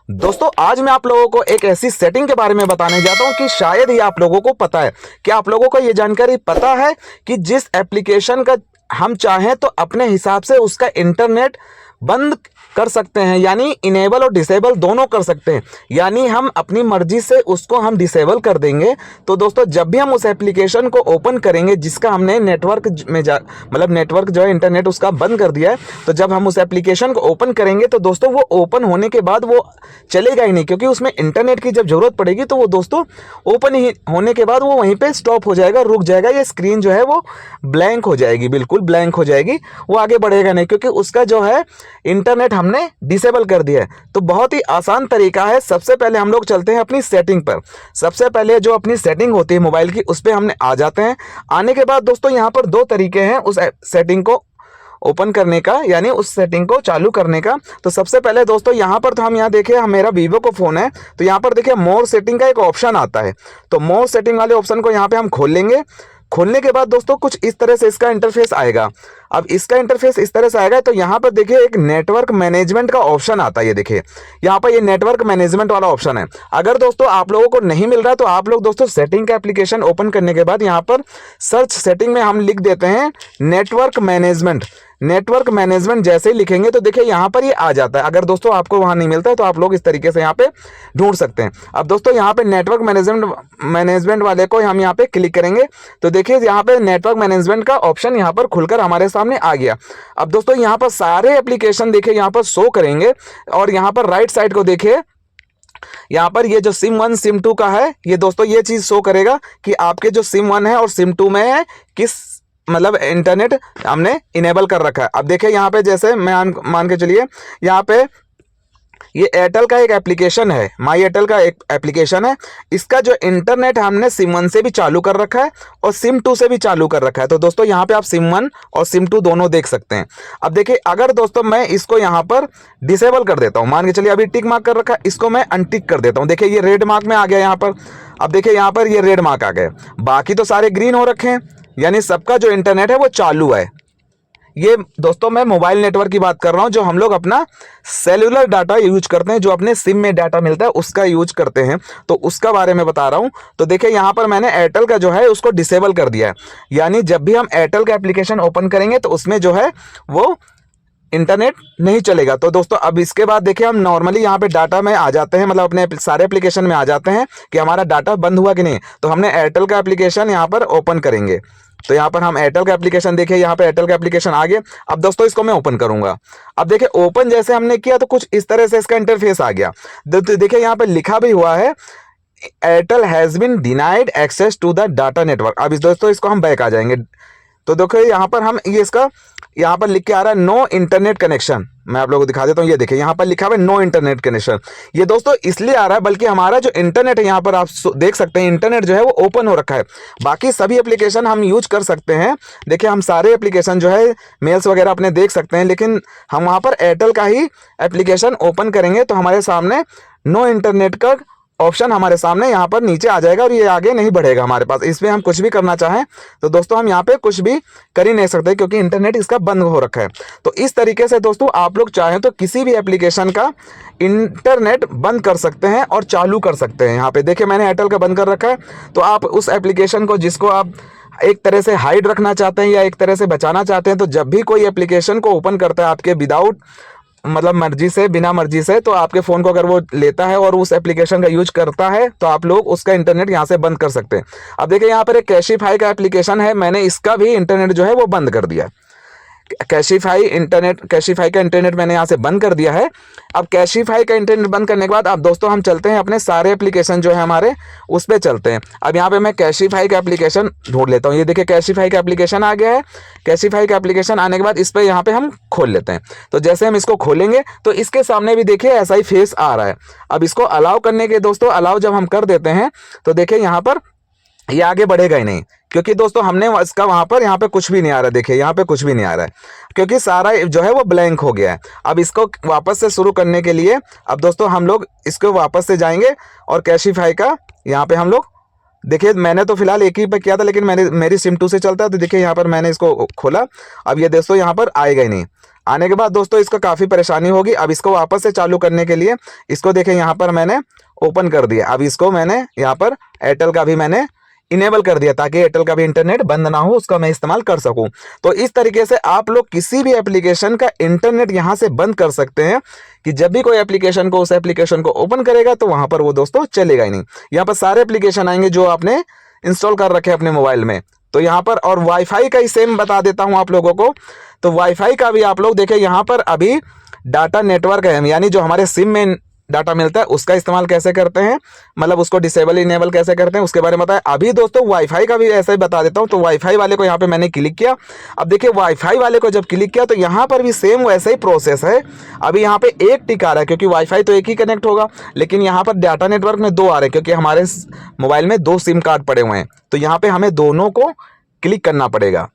दोस्तों आज मैं आप लोगों को एक ऐसी सेटिंग के बारे में बताने जाता हूं कि शायद ही आप लोगों को पता है। क्या आप लोगों को यह जानकारी पता है कि जिस एप्लीकेशन का हम चाहें तो अपने हिसाब से उसका इंटरनेट बंद कर सकते हैं, यानी इनेबल और डिसेबल दोनों कर सकते हैं। यानी हम अपनी मर्जी से उसको हम डिसेबल कर देंगे। तो दोस्तों जब भी हम उस एप्लीकेशन को ओपन करेंगे जिसका हमने नेटवर्क में मतलब नेटवर्क जो है इंटरनेट उसका बंद कर दिया है, तो जब हम उस एप्लीकेशन को ओपन करेंगे तो दोस्तों वो ओपन होने के बाद वो चलेगा ही नहीं, क्योंकि उसमें इंटरनेट की जब जरूरत पड़ेगी तो वो दोस्तों ओपन ही होने के बाद वो वहीं पे स्टॉप हो जाएगा, रुक जाएगा। ये स्क्रीन जो है वो ब्लैंक हो जाएगी, बिल्कुल ब्लैंक हो जाएगी, वो आगे बढ़ेगा नहीं, क्योंकि उसका जो है इंटरनेट हमने डिसेबल कर दिया है। तो बहुत ही आसान तरीका है। सबसे पहले हम लोग चलते हैं अपनी सेटिंग पर। सबसे पहले जो अपनी सेटिंग होती है मोबाइल की उस पर हमने आ जाते हैं। आने के बाद दोस्तों यहाँ पर दो तरीके हैं उस सेटिंग को ओपन करने का, यानी उस सेटिंग को चालू करने का। तो सबसे पहले दोस्तों यहाँ पर तो हम यहाँ देखिए, हम मेरा वीवो का फोन है, तो यहाँ पर देखिए मोर सेटिंग का एक ऑप्शन आता है। तो मोर सेटिंग वाले ऑप्शन को यहाँ पे हम खोल लेंगे। खोलने के बाद दोस्तों कुछ इस तरह से इसका इंटरफेस आएगा। अब इसका इंटरफेस इस तरह से आएगा तो यहाँ पर देखिए एक नेटवर्क मैनेजमेंट का ऑप्शन आता है। ये देखिए यहाँ पर ये नेटवर्क मैनेजमेंट वाला ऑप्शन है। अगर दोस्तों आप लोगों को नहीं मिल रहा तो आप लोग दोस्तों सेटिंग का एप्लीकेशन ओपन करने के बाद यहाँ पर सर्च सेटिंग में हम लिख देते हैं नेटवर्क मैनेजमेंट। नेटवर्क मैनेजमेंट जैसे ही लिखेंगे तो देखिए यहाँ पर ये आ जाता है। अगर दोस्तों आपको वहां नहीं मिलता है तो आप लोग इस तरीके से यहाँ पे ढूंढ सकते हैं। अब दोस्तों यहाँ पे नेटवर्क मैनेजमेंट वाले को हम यहाँ पे क्लिक करेंगे तो देखिए यहाँ पे नेटवर्क मैनेजमेंट का ऑप्शन यहाँ पर खुलकर हमारे सामने आ गया। अब दोस्तों यहाँ पर सारे एप्लीकेशन देखिए यहाँ पर शो करेंगे, और यहाँ पर राइट साइड को देखिए, यहाँ पर ये जो सिम 1 सिम 2 का है, ये दोस्तों ये चीज शो करेगा कि आपके जो सिम 1 है और सिम 2 में है किस मतलब इंटरनेट हमने इनेबल कर रखा है। अब देखिए यहाँ पे जैसे मैं मान के चलिए यहाँ पे ये एयरटेल का एक एप्लीकेशन है, माई एयरटेल का एक एप्लीकेशन है। इसका जो इंटरनेट हमने सिम 1 से भी चालू कर रखा है और सिम 2 से भी चालू कर रखा है। तो दोस्तों यहाँ पे आप सिम 1 और सिम 2 दोनों देख सकते हैं। अब देखिए अगर दोस्तों मैं इसको यहाँ पर डिसेबल कर देता हूँ, मान के चलिए अभी टिक मार्क कर रखा है, इसको मैं अनटिक कर देता हूँ। देखिए ये रेड मार्क में आ गया यहाँ पर। अब देखिए यहाँ पर ये रेड मार्क आ गए, बाकी तो सारे ग्रीन हो रखे हैं, यानी सबका जो इंटरनेट है वो चालू है। ये दोस्तों मैं मोबाइल नेटवर्क की बात कर रहा हूं, जो हम लोग अपना सेलुलर डाटा यूज करते हैं, जो अपने सिम में डाटा मिलता है उसका यूज करते हैं, तो उसका बारे में बता रहा हूं। तो देखिए यहां पर मैंने एयरटेल का जो है उसको डिसेबल कर दिया है, यानी जब भी हम एयरटेल का एप्लीकेशन ओपन करेंगे तो उसमें जो है वो इंटरनेट नहीं चलेगा। तो दोस्तों अब इसके बाद देखिए हम नॉर्मली यहाँ पे डाटा में आ जाते हैं, मतलब अपने सारे एप्लीकेशन में आ जाते हैं कि हमारा डाटा बंद हुआ कि नहीं। तो हमने एयरटेल का एप्लीकेशन यहाँ पर ओपन करेंगे, तो यहाँ पर हम एयरटेल का एप्लीकेशन देखिए, यहाँ पे एयरटेल का एप्लीकेशन आ गया। अब दोस्तों इसको मैं ओपन करूंगा। अब देखिए ओपन जैसे हमने किया तो कुछ इस तरह से इसका इंटरफेस आ गया। देखिए यहाँ पे लिखा भी हुआ है Airtel has been denied access to the data network. अब इस दोस्तों इसको हम बैक आ जाएंगे तो देखो यहाँ पर हम ये इसका यहाँ पर लिख के आ रहा है नो इंटरनेट कनेक्शन। मैं आप लोगों को दिखा देता हूँ, ये देखिए यहाँ पर लिखा हुआ है नो इंटरनेट कनेक्शन। ये दोस्तों इसलिए आ रहा है बल्कि हमारा जो इंटरनेट है यहाँ पर आप देख सकते हैं इंटरनेट जो है वो ओपन हो रखा है। बाकी सभी एप्लीकेशन हम यूज कर सकते हैं। देखिए हम सारे एप्लीकेशन जो है मेल्स वगैरह अपने देख सकते हैं, लेकिन हम वहाँ पर एयरटेल का ही एप्लीकेशन ओपन करेंगे तो हमारे सामने नो इंटरनेट का ऑप्शन हमारे सामने यहाँ पर नीचे आ जाएगा और ये आगे नहीं बढ़ेगा हमारे पास। इसमें हम कुछ भी करना चाहें तो दोस्तों हम यहाँ पे कुछ भी कर ही नहीं सकते, क्योंकि इंटरनेट इसका बंद हो रखा है। तो इस तरीके से दोस्तों आप लोग चाहें तो किसी भी एप्लीकेशन का इंटरनेट बंद कर सकते हैं और चालू कर सकते हैं। यहाँ पे देखिए मैंने एयरटेल का बंद कर रखा है, तो आप उस एप्लीकेशन को जिसको आप एक तरह से हाइड रखना चाहते हैं या एक तरह से बचाना चाहते हैं, तो जब भी कोई एप्लीकेशन को ओपन करता है आपके विदाउट मतलब मर्जी से, बिना मर्जी से, तो आपके फ़ोन को अगर वो लेता है और उस एप्लीकेशन का यूज करता है तो आप लोग उसका इंटरनेट यहाँ से बंद कर सकते हैं। अब देखिए यहाँ पर एक कैशिफाई का एप्लीकेशन है, मैंने इसका भी इंटरनेट जो है वो बंद कर दिया। कैशिफाई का इंटरनेट मैंने यहाँ से बंद कर दिया है। अब कैशिफाई का इंटरनेट बंद करने के बाद अब दोस्तों हम चलते हैं अपने सारे एप्लीकेशन जो है हमारे उस पर चलते हैं। अब यहाँ पे मैं कैशिफाई का एप्लीकेशन ढूंढ लेता हूँ। ये देखिए कैशिफाई का एप्लीकेशन आ गया है। कैशिफाई का एप्लीकेशन आने के बाद इस पर यहाँ पे हम खोल लेते हैं। तो जैसे हम इसको खोलेंगे तो इसके सामने भी देखिए ऐसा ही फेस आ रहा है। अब इसको अलाउ करने के दोस्तों अलाउ जब हम कर देते हैं तो देखिए यहाँ पर ये आगे बढ़ेगा ही नहीं, क्योंकि दोस्तों हमने इसका वहां पर यहाँ पे कुछ भी नहीं आ रहा है। देखिए यहाँ पे कुछ भी नहीं आ रहा है, क्योंकि सारा जो है वो ब्लैंक हो गया है। अब इसको वापस से शुरू करने के लिए अब दोस्तों हम लोग इसको वापस से जाएंगे और कैशिफाई का यहाँ पे हम लोग देखिए, मैंने तो फिलहाल एक ही पे किया था, लेकिन मेरी सिम 2 से चलता है। तो देखिए यहाँ पर मैंने इसको खोला, अब ये दोस्तों यहाँ पर आएगा ही नहीं। आने के बाद दोस्तों इसको काफ़ी परेशानी होगी। अब इसको वापस से चालू करने के लिए इसको देखें यहाँ पर मैंने ओपन कर दिया। अब इसको मैंने यहाँ पर एयरटेल का भी मैंने इनेबल कर दिया ताकि एयरटेल का भी इंटरनेट बंद ना हो, उसका मैं इस्तेमाल कर सकूं। तो इस तरीके से आप लोग किसी भी एप्लीकेशन का इंटरनेट यहां से बंद कर सकते हैं कि जब भी कोई एप्लीकेशन को उस एप्लीकेशन को ओपन करेगा तो वहां पर वो दोस्तों चलेगा ही नहीं। यहाँ पर सारे एप्लीकेशन आएंगे जो आपने इंस्टॉल कर रखे हैं अपने मोबाइल में। तो यहाँ पर और वाईफाई का ही सेम बता देता हूँ आप लोगों को। तो वाईफाई का भी आप लोग देखें, यहाँ पर अभी डाटा नेटवर्क है, यानी जो हमारे सिम में डाटा मिलता है उसका इस्तेमाल कैसे करते हैं, मतलब उसको डिसेबल इनेबल कैसे करते हैं, उसके बारे में बताया। अभी दोस्तों वाईफाई का भी ऐसे ही बता देता हूं। तो वाईफाई वाले को यहाँ पे मैंने क्लिक किया। अब देखिए वाईफाई वाले को जब क्लिक किया तो यहाँ पर भी सेम वैसा ही प्रोसेस है। अभी यहाँ पे एक टिक आ रहा है क्योंकि वाईफाई तो एक ही कनेक्ट होगा, लेकिन यहाँ पर डाटा नेटवर्क में 2 आ रहे हैं क्योंकि हमारे मोबाइल में 2 सिम कार्ड पड़े हुए हैं। तो यहाँ पे हमें दोनों को क्लिक करना पड़ेगा।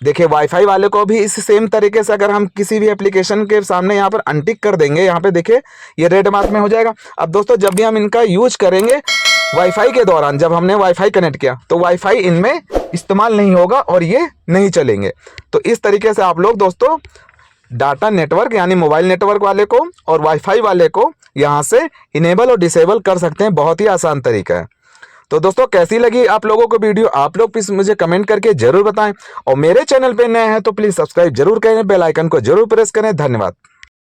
देखिए वाईफाई वाले को भी इस सेम तरीके से अगर हम किसी भी एप्लीकेशन के सामने यहाँ पर अनटिक कर देंगे, यहाँ पे देखिए ये रेड मार्क में हो जाएगा। अब दोस्तों जब भी हम इनका यूज करेंगे वाईफाई के दौरान, जब हमने वाईफाई कनेक्ट किया तो वाईफाई इनमें इस्तेमाल नहीं होगा और ये नहीं चलेंगे। तो इस तरीके से आप लोग दोस्तों डाटा नेटवर्क यानी मोबाइल नेटवर्क वाले को और वाईफाई वाले को यहाँ से इनेबल और डिसेबल कर सकते हैं। बहुत ही आसान तरीका है। तो दोस्तों कैसी लगी आप लोगों को वीडियो, आप लोग प्लीज मुझे कमेंट करके जरूर बताएं। और मेरे चैनल पे नए हैं तो प्लीज सब्सक्राइब जरूर करें, बेल आइकन को जरूर प्रेस करें। धन्यवाद।